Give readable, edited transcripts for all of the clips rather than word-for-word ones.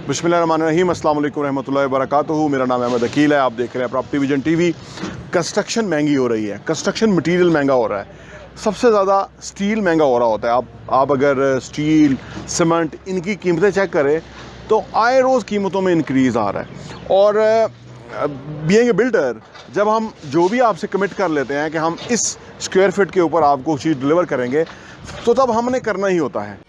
बिस्मिल्लाहिर्रहमानिर्रहीम, अस्सलाम वालेकुम रहमतुल्लाहि व बरकातुहू। मेरा नाम अहमद अकील है। आप देख रहे हैं प्रॉपर्टी विजन टीवी। कंस्ट्रक्शन महंगी हो रही है, कंस्ट्रक्शन मटेरियल महंगा हो रहा है, सबसे ज़्यादा स्टील महंगा हो रहा होता है। आप अगर स्टील, सीमेंट, इनकी कीमतें चेक करें तो आए रोज़ कीमतों में इंक्रीज़ आ रहा है। और बीइंग ए बिल्डर, जब हम जो भी आपसे कमिट कर लेते हैं कि हम इस स्क्वायर फीट के ऊपर आपको चीज़ डिलीवर करेंगे, तो तब हमने करना ही होता है।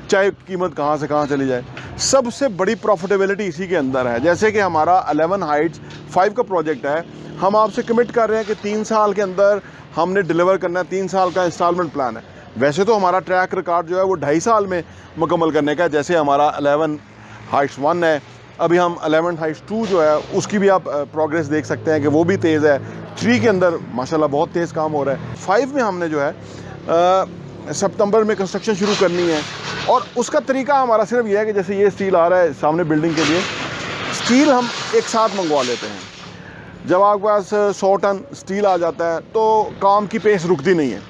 चाहे कीमत कहाँ से कहाँ चली जाए, सबसे बड़ी प्रॉफिटेबिलिटी इसी के अंदर है। जैसे कि हमारा 11 हाइट्स 5 का प्रोजेक्ट है, हम आपसे कमिट कर रहे हैं कि 3 साल के अंदर हमने डिलीवर करना है। 3 साल का इंस्टॉलमेंट प्लान है। वैसे तो हमारा ट्रैक रिकॉर्ड जो है वो 2.5 साल में मुकम्मल करने का है। जैसे हमारा 11 हाइट्स 1 है, अभी हम 11 हाइट्स 2 जो है उसकी भी आप प्रोग्रेस देख सकते हैं कि वो भी तेज़ है। 3 के अंदर माशाल्लाह बहुत तेज़ काम हो रहा है। 5 में हमने जो है सितंबर में कंस्ट्रक्शन शुरू करनी है। और उसका तरीका हमारा सिर्फ ये है कि जैसे ये स्टील आ रहा है सामने बिल्डिंग के लिए, स्टील हम एक साथ मंगवा लेते हैं। जब आपके पास 100 टन स्टील आ जाता है तो काम की पेस रुकती नहीं है,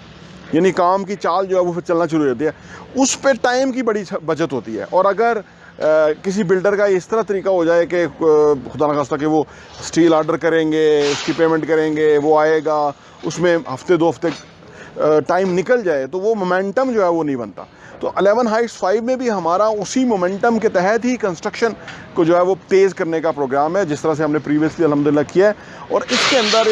यानी काम की चाल जो है वो फिर चलना शुरू हो जाती है। उस पर टाइम की बड़ी बचत होती है। और अगर किसी बिल्डर का इस तरह तरीका हो जाए कि खुदा न खास्ता कि वो स्टील ऑर्डर करेंगे, उसकी पेमेंट करेंगे, वो आएगा, उसमें हफ्ते 2 हफ्ते टाइम निकल जाए, तो वो मोमेंटम जो है वो नहीं बनता। तो 11 हाइट्स 5 में भी हमारा उसी मोमेंटम के तहत ही कंस्ट्रक्शन को जो है वो तेज़ करने का प्रोग्राम है, जिस तरह से हमने प्रीवियसली अल्हम्दुलिल्लाह किया है। और इसके अंदर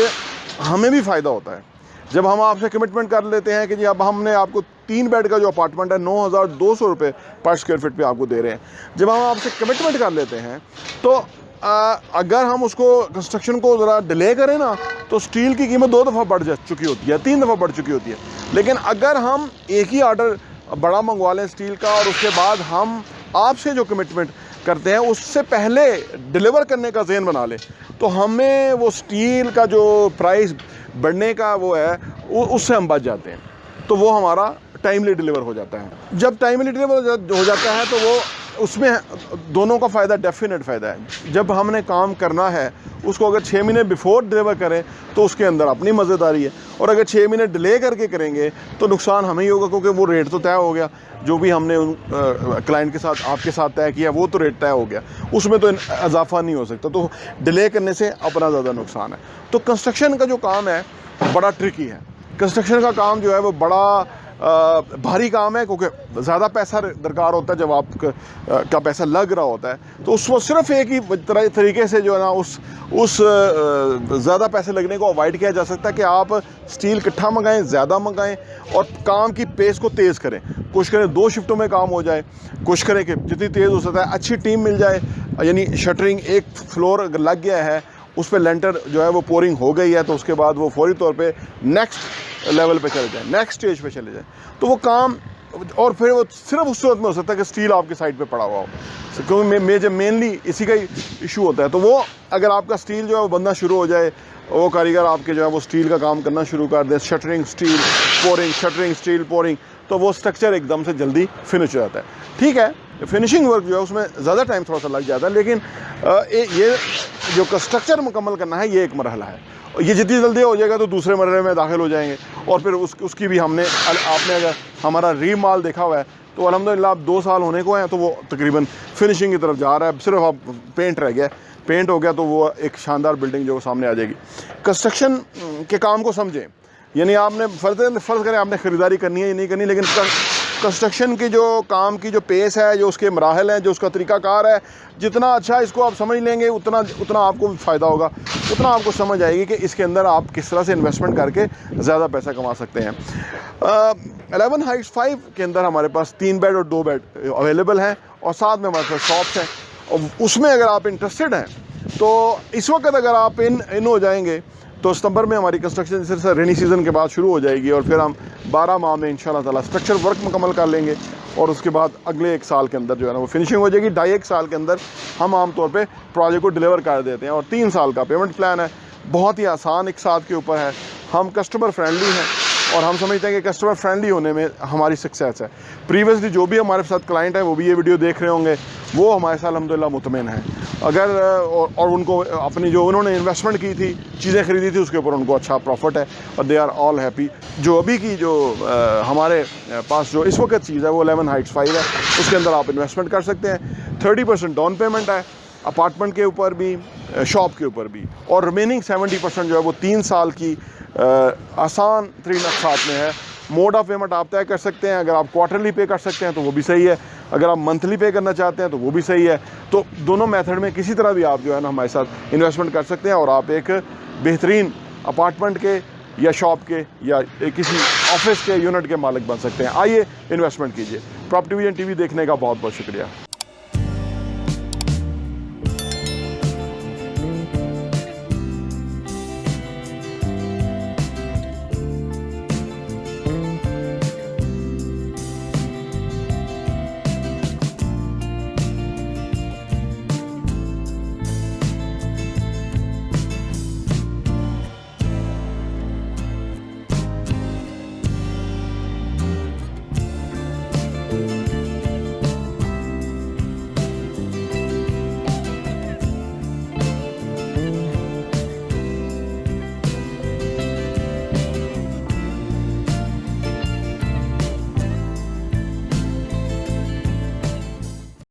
हमें भी फ़ायदा होता है जब हम आपसे कमिटमेंट कर लेते हैं कि जी अब हमने आपको 3 बेड का जो अपार्टमेंट है 9,200 रुपये पर स्क्वायर फीट पे आपको दे रहे हैं। जब हम आपसे कमिटमेंट कर लेते हैं तो अगर हम उसको कंस्ट्रक्शन को ज़रा डिले करें ना, तो स्टील की कीमत 2 दफ़ा बढ़ जा चुकी होती है, 3 दफ़ा बढ़ चुकी होती है। लेकिन अगर हम एक ही ऑर्डर बड़ा मंगवा लें स्टील का, और उसके बाद हम आपसे जो कमिटमेंट करते हैं उससे पहले डिलीवर करने का ज़हन बना लें, तो हमें वो स्टील का जो प्राइस बढ़ने का वो है उससे हम बच जाते हैं। तो वो हमारा टाइमली डिलीवर हो जाता है। जब टाइमली डिलीवर हो जाता है तो वो उसमें दोनों का फ़ायदा, डेफिनेट फ़ायदा है। जब हमने काम करना है उसको अगर 6 महीने बिफोर डिलीवर करें तो उसके अंदर अपनी मज़ेदारी है, और अगर 6 महीने डिले करके करेंगे तो नुकसान हमें ही होगा, क्योंकि वो रेट तो तय हो गया। जो भी हमने क्लाइंट के साथ, आपके साथ तय किया, वो तो रेट तय हो गया, उसमें तो इजाफा नहीं हो सकता। तो डिले करने से अपना ज़्यादा नुकसान है। तो कंस्ट्रक्शन का जो काम है बड़ा ट्रिकी है। कंस्ट्रक्शन का काम जो है वो बड़ा भारी काम है, क्योंकि ज़्यादा पैसा दरकार होता है। जब आपका पैसा लग रहा होता है तो उसको सिर्फ एक ही तरीके से जो है ना उस ज़्यादा पैसे लगने को अवॉइड किया जा सकता है कि आप स्टील इकट्ठा मंगाएं, ज़्यादा मंगाएं, और काम की पेस को तेज़ करें। कोशिश करें 2 शिफ्टों में काम हो जाए, कोशिश करें कि जितनी तेज़ हो सकता है अच्छी टीम मिल जाए। यानी शटरिंग एक फ्लोर अगर लग गया है, उस पर लेंटर जो है वो पोरिंग हो गई है, तो उसके बाद वो फौरी तौर पे नेक्स्ट लेवल पे चले जाए, नेक्स्ट स्टेज पे चले जाए, तो वो काम। और फिर वो सिर्फ उस सूरत में हो सकता है कि स्टील आपके साइड पे पड़ा हुआ हो, क्योंकि मेनली इसी का ही इशू होता है। तो वो अगर आपका स्टील जो है वो बनना शुरू हो जाए, वो कारीगर आपके जो है वो स्टील का काम करना शुरू कर दे, shuttering steel pouring, shuttering steel pouring, तो वो स्ट्रक्चर एकदम से जल्दी फिनिश हो जाता है। ठीक है, फिनिशिंग वर्क जो है उसमें ज़्यादा टाइम थोड़ा सा लग जाता है, लेकिन ये जो स्ट्रक्चर मुकम्मल करना है ये एक मरहला है। ये जितनी जल्दी हो जाएगा तो दूसरे मरहले में दाखिल हो जाएंगे। और फिर उसकी भी आपने अगर हमारा रीमाल देखा हुआ है तो अल्हम्दुलिल्लाह अब 2 साल होने को हैं, तो वो तकरीबन फिनिशिंग की तरफ जा रहा है। सिर्फ अब पेंट रह गया, पेंट हो गया तो वो एक शानदार बिल्डिंग जो सामने आ जाएगी। कंस्ट्रक्शन के काम को समझें, यानी आपने फ़र्ज़ करें आपने ख़रीदारी करनी है या नहीं करनी, लेकिन कंस्ट्रक्शन की जो काम की जो पेस है, जो उसके मराहल हैं, जो उसका तरीक़ाकार है, जितना अच्छा इसको आप समझ लेंगे उतना आपको फ़ायदा होगा, उतना आपको समझ आएगी कि इसके अंदर आप किस तरह से इन्वेस्टमेंट करके ज़्यादा पैसा कमा सकते हैं। 11 हाइट्स 5 के अंदर हमारे पास 3 बेड और 2 बेड अवेलेबल हैं, और साथ में हमारे पास शॉप्स हैं। और उसमें अगर आप इंटरेस्टेड हैं तो इस वक्त अगर आप इन हो जाएंगे तो सितंबर में हमारी कंस्ट्रक्शन सिर्फ रेनी सीज़न के बाद शुरू हो जाएगी, और फिर हम 12 माह में इंशाल्लाह ताला स्ट्रक्चर वर्क मुकम्मल कर लेंगे, और उसके बाद अगले 1 साल के अंदर जो है ना वो फिनिशिंग हो जाएगी। 2.5 साल के अंदर हम आमतौर पे प्रोजेक्ट को डिलीवर कर देते हैं, और 3 साल का पेमेंट प्लान है। बहुत ही आसान एक साथ के ऊपर है। हम कस्टमर फ्रेंडली हैं, और हम समझते हैं कि कस्टमर फ्रेंडली होने में हमारी सक्सेस है। प्रीवियसली जो भी हमारे साथ क्लाइंट है वो भी ये वीडियो देख रहे होंगे, वो हमारे साथ अल्हम्दुलिल्लाह मुतमिन है। अगर और उनको अपनी जो उन्होंने इन्वेस्टमेंट की थी, चीज़ें खरीदी थी, उसके ऊपर उनको अच्छा प्रॉफिट है और दे आर ऑल हैप्पी। जो अभी की जो हमारे पास जो इस वक्त चीज़ है वो 11 हाइट्स 5 है, उसके अंदर आप इन्वेस्टमेंट कर सकते हैं। 30% डाउन पेमेंट है अपार्टमेंट के ऊपर भी, शॉप के ऊपर भी, और रिमेनिंग 70% जो है वो 3 साल की आसान तरीन अक़सात में है। मोड ऑफ पेमेंट आप तय कर सकते हैं, अगर आप क्वार्टरली पे कर सकते हैं तो वो भी सही है, अगर आप मंथली पे करना चाहते हैं तो वो भी सही है। तो दोनों मेथड में किसी तरह भी आप जो है ना हमारे साथ इन्वेस्टमेंट कर सकते हैं और आप एक बेहतरीन अपार्टमेंट के या शॉप के या किसी ऑफिस के यूनिट के मालिक बन सकते हैं। आइए इन्वेस्टमेंट कीजिए। प्रॉपर्टी विजन टीवी देखने का बहुत बहुत शुक्रिया।